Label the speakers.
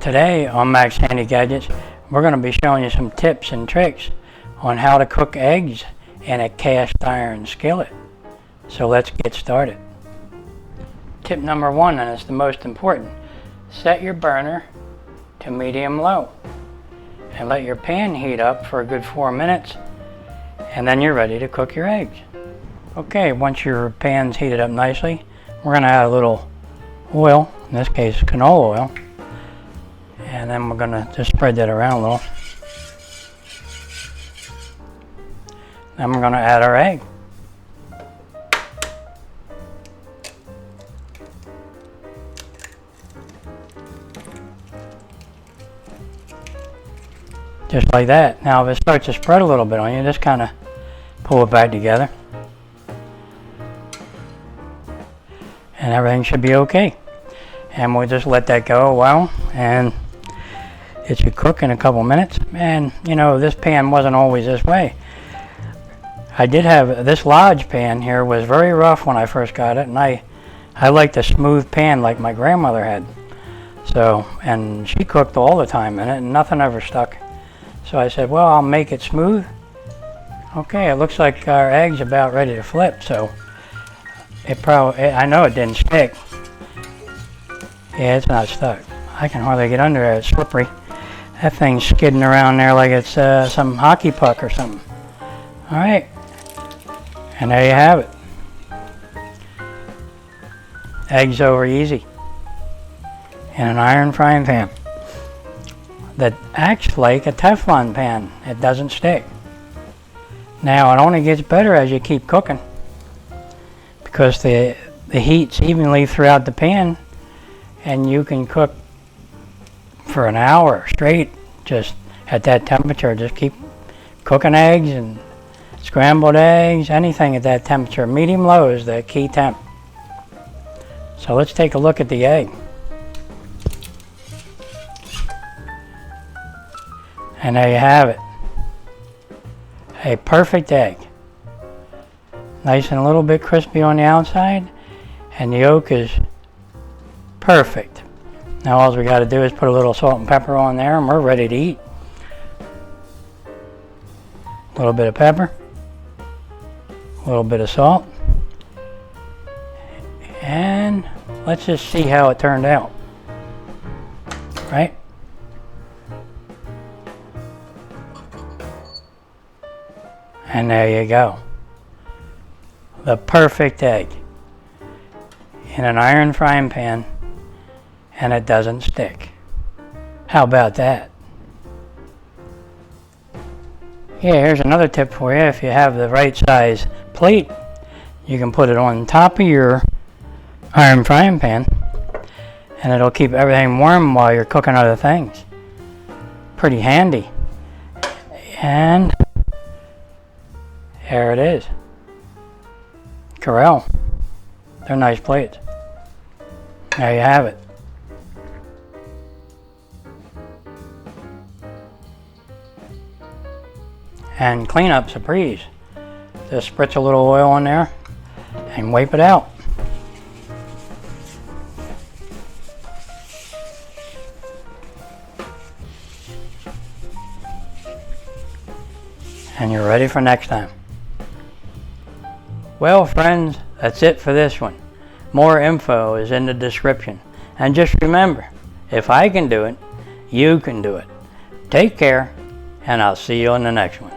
Speaker 1: Today on Max Handy Gadgets, we're going to be showing you some tips and tricks on how to cook eggs in a cast iron skillet. So let's get started. Tip number one, and it's the most important, set your burner to medium-low and let your pan heat up for a good 4 minutes, and then you're ready to cook your eggs. Okay, once your pan's heated up nicely, we're going to add a little oil, in this case canola oil, and then we're going to just spread that around a little. Then we're going to add our egg. Just like that. Now if it starts to spread a little bit on you, just kind of pull it back together. And everything should be okay. And we'll just let that go a while, and it should cook in a couple minutes. And you know, this pan wasn't always this way. I did have this Lodge pan here, was very rough when I first got it, and I liked a smooth pan like my grandmother had. So, and she cooked all the time in it and nothing ever stuck. So I said, well, I'll make it smooth. Okay, it looks like our egg's about ready to flip, so it probably, I know it didn't stick. Yeah, it's not stuck. I can hardly get under there, it's slippery. That thing's skidding around there like it's some hockey puck or something. All right, and there you have it. Eggs over easy in an iron frying pan that acts like a Teflon pan. It doesn't stick. Now it only gets better as you keep cooking because the heat's evenly throughout the pan, and you can cook for an hour straight just at that temperature. Just keep cooking eggs and scrambled eggs, anything at that temperature. Medium low is the key temp. So let's take a look at the egg. And there you have it. A perfect egg. Nice and a little bit crispy on the outside, and the yolk is perfect. Now all we got to do is put a little salt and pepper on there, and we're ready to eat. A little bit of pepper, a little bit of salt, and let's just see how it turned out. Right? And there you go. The perfect egg in an iron frying pan, and it doesn't stick. How about that? Yeah, here's another tip for you. If you have the right size plate, you can put it on top of your iron frying pan, and it'll keep everything warm while you're cooking other things. Pretty handy. And there it is. Corel. They're nice plates. There you have it. And cleanup's a breeze. Just spritz a little oil on there and wipe it out. And you're ready for next time. Well, friends, that's it for this one. More info is in the description. And just remember, if I can do it, you can do it. Take care, and I'll see you on the next one.